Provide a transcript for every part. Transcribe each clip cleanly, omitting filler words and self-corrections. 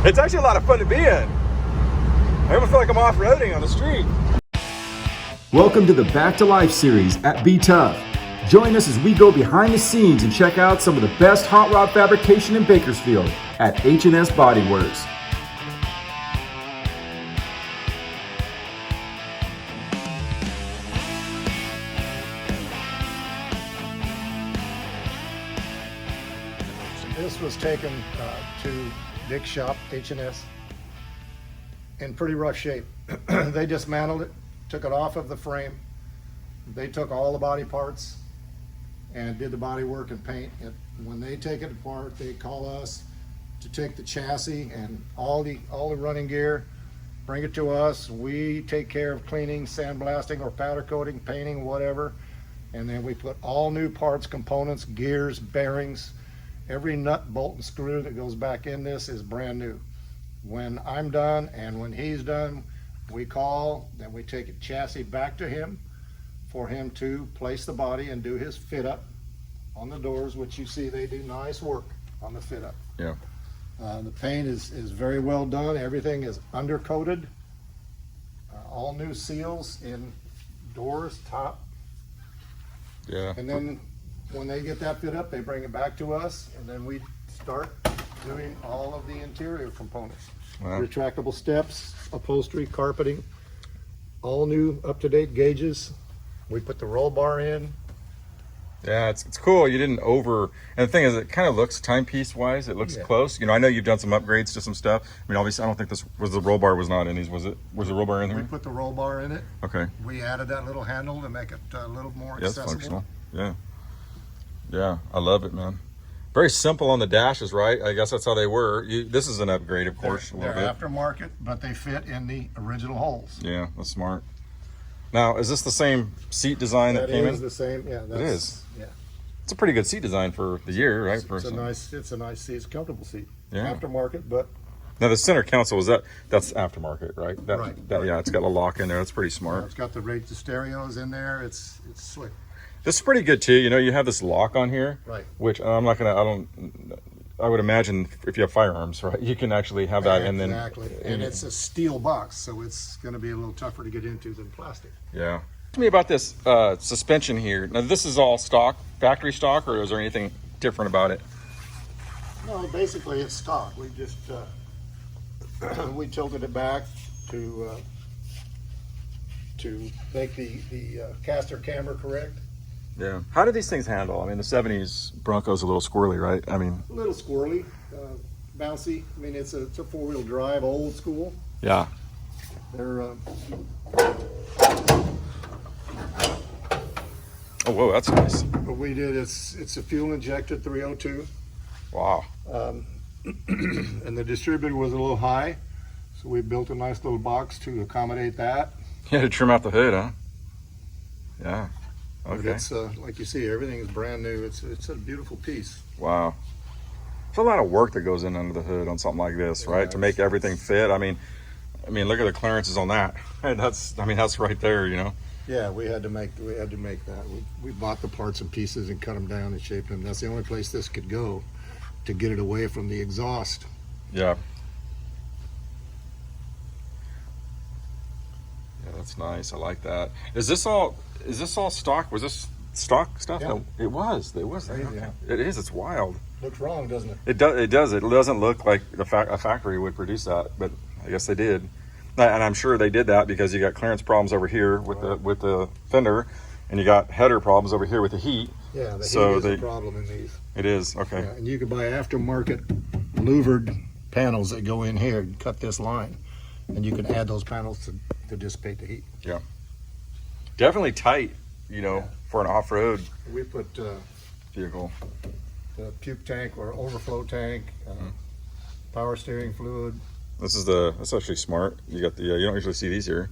It's actually a lot of fun to be in. I almost feel like I'm off-roading on the street. Welcome to the Back to Life series at BTUFF. Join us as we go behind the scenes and check out some of the best hot rod fabrication in Bakersfield at H&S Body Works. This was taken to Dick's shop, H&S, in pretty rough shape. They dismantled it, took it off of the frame. They took all the body parts and did the body work and paint. When they take it apart, they call us to take the chassis and all the running gear, bring it to us. We take care of cleaning, sandblasting, or powder coating, painting, whatever. And then we put all new parts, components, gears, bearings. Every nut, bolt, and screw that goes back in this is brand new. When I'm done and when he's done, we call, then we take a chassis back to him for him to place the body and do his fit up on the doors, which you see they do nice work on the fit up. Yeah. The paint is very well done. Everything is undercoated. All new seals in doors, top. Yeah. And then when they get that fit up, they bring it back to us, and then we start doing all of the interior components. Wow. Retractable steps, upholstery, carpeting, all new up-to-date gauges. We put the roll bar in. Yeah, it's cool. You didn't and the thing is, it kind of looks timepiece wise. It looks close. You know, I know you've done some upgrades to some stuff. I mean, obviously, I don't think this was the roll bar was not in these. Was it? Was the roll bar in there? We put the roll bar in it. Okay. We added that little handle to make it a little more Yeah, it's accessible. functional. Yeah. Yeah, I love it, man. Very simple on the dashes, right? I guess that's how they were. This is an upgrade, of course, They're a little bit. aftermarket, but they fit in the original holes. Yeah, that's smart. Now, is this the same seat design that came in? That is the same. Yeah, It is. Yeah. It's a pretty good seat design for the year, right? It's a nice seat. It's a comfortable seat. Yeah. Aftermarket, but Now the center console, that's aftermarket, right? Right. Yeah, it's got a lock in there. That's pretty smart. it's got the stereos in there. It's slick. This is pretty good too. You know, you have this lock on here, Right. which I would imagine if you have firearms, right, you can actually have that, and then Exactly. And it's a steel box, so it's going to be a little tougher to get into than plastic. yeah. Tell me about this suspension here. Now, this is all stock, factory stock, or is there anything different about it? No, basically it's stock. We just we tilted it back to make the caster camber correct. Yeah. How do these things handle? I mean, the '70s Bronco's a little squirrely, right? I mean, A little squirrely, bouncy. I mean, it's a four-wheel drive, old school. yeah. They're Oh, whoa, that's nice. what we did. It's a fuel injected 302. Wow. And the distributor was a little high, so we built a nice little box to accommodate that. You had to trim out the hood, huh? Yeah. But Okay. it's like you see, everything is brand new. It's a beautiful piece. Wow. There's a lot of work that goes in under the hood on something like this, right? Yeah, To make everything fit. I mean, look at the clearances on that. That's right there, you know. Yeah, we had to make that. We bought the parts and pieces and cut them down and shaped them. That's the only place this could go to get it away from the exhaust. Yeah. Yeah, that's nice. I like that. Is this all stock? Was this stock stuff? Yeah. No, it was. Crazy, Okay. yeah. It is. It's wild. Looks wrong, doesn't it? It does. It doesn't look like a factory would produce that, but I guess they did. And I'm sure they did that because you got clearance problems over here with the fender, and you got header problems over here with the heat. Yeah, the So heat is a problem in these. It is. Okay. Yeah, and you can buy aftermarket louvered panels that go in here and cut this line, and you can add those panels to dissipate the heat. Definitely tight, you know, for an off-road We put vehicle. the puke tank or overflow tank, power steering fluid. That's actually smart. You got you don't usually see these here.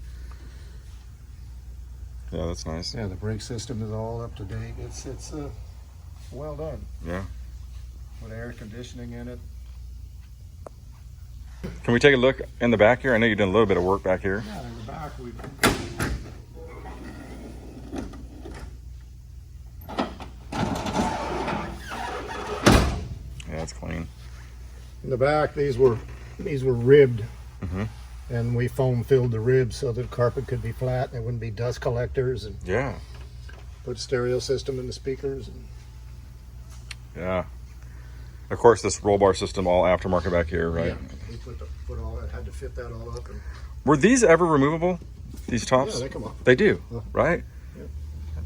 Yeah, that's nice. Yeah, the brake system is all up to date. It's well done. Yeah. With air conditioning in it. Can we take a look in the back here? I know you're doing a little bit of work back here. Yeah, in the back we. Yeah, it's clean. In the back, these were These were ribbed, and we foam filled the ribs so the carpet could be flat and there wouldn't be dust collectors, and Yeah. put stereo system in the speakers. And Yeah. Of course, this roll bar system, all aftermarket back here, right? yeah, we put all that, had to fit that all up. And Were these ever removable? These tops? yeah, they come off. They do, Yeah. right? Yeah.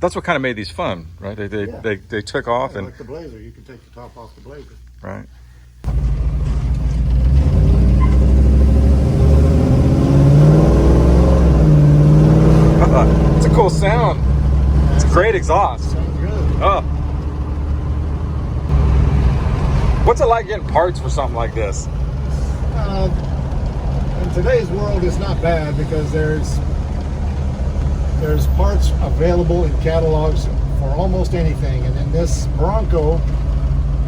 That's what kind of made these fun, right? They took off and Like the Blazer, you can take the top off the Blazer. right. It's a cool sound. It's a great exhaust. Sounds good. Oh. What's it like getting parts for something like this? In today's world, it's not bad because there's parts available in catalogs for almost anything. And in this Bronco,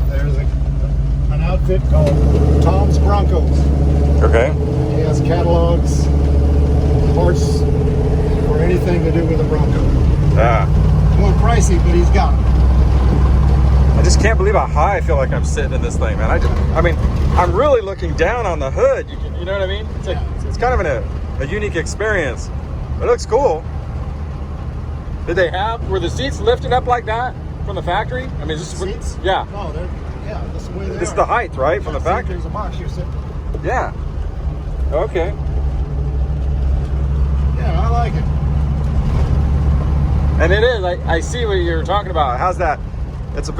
there's an outfit called Tom's Broncos. Okay. He has catalogs, parts for anything to do with a Bronco. Yeah. A little pricey, but he's got them. I just can't believe how high I feel like I'm sitting in this thing, man. I mean, I'm really looking down on the hood. You know what I mean? It's like, it's kind of a unique experience. It looks cool. Were the seats lifted up like that from the factory? I mean, just Seats? yeah. No, this is the way they This is are. the height, right, from the See, factory? There's a box you sit. Yeah. Okay. Yeah, I like it. And it is. I see what you're talking about. How's that? It's a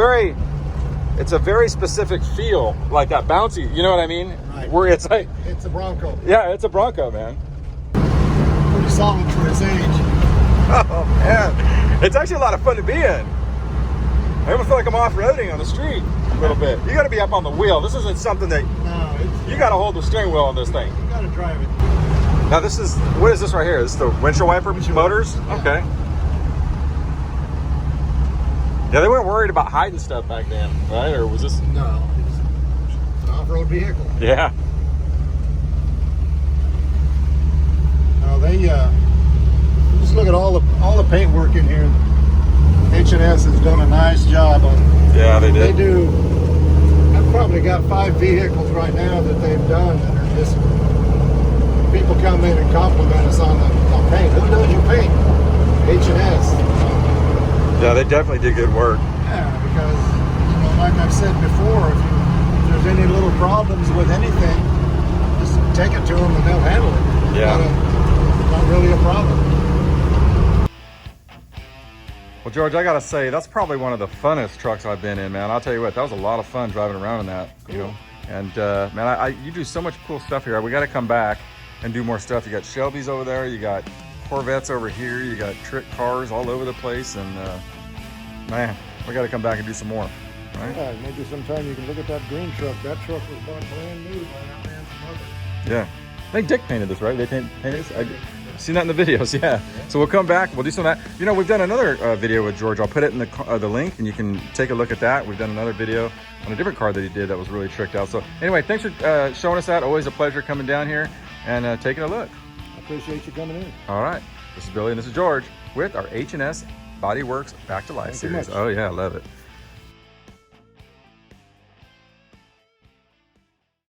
very specific feel, like that bouncy. You know what I mean? Right. Where it's like, It's a Bronco. yeah, it's a Bronco, man. Pretty solid for his age. Oh man, it's actually a lot of fun to be in. I almost feel like I'm off-roading on the street a little bit. You got to be up on the wheel. This isn't something that No, you got to hold the steering wheel on this thing. you got to drive it. Now what is this right here? This is the windshield wiper motors? Yeah. Okay. Yeah, they weren't worried about hiding stuff back then, right? Or was this? No, it's an off-road vehicle. Yeah. No, they just look at all the paintwork in here. H&S has done a nice job on. Yeah, they They did. do. I've probably got 5 vehicles right now that they've done that are just. People come in and compliment us on the paint. Who does your paint? H&S. Yeah, they definitely did good work. Yeah, because like I've said before, if there's any little problems with anything, just take it to them and they'll handle it. Yeah. Not really a problem. Well, George, I gotta say, that's probably one of the funnest trucks I've been in, man. I'll tell you what, that was a lot of fun driving around in that. You know, and man, you do so much cool stuff here. We got to come back and do more stuff. You got Shelby's over there, you got Corvettes over here, you got trick cars all over the place, and man, we got to come back and do some more. Right? Yeah, maybe sometime you can look at that green truck. That truck was bought brand new by that man's mother. Yeah. I think Dick painted this, right? They painted this? I've seen that in the videos, yeah. So we'll come back, we'll do some of that. You know, we've done another video with George. I'll put it in the link, and you can take a look at that. We've done another video on a different car that he did that was really tricked out. So anyway, thanks for showing us that. Always a pleasure coming down here and taking a look. I appreciate you coming in. All right. This is Billy, and this is George with our H&S Body Works Back to Life Thank you series. much. Oh, yeah, I love it.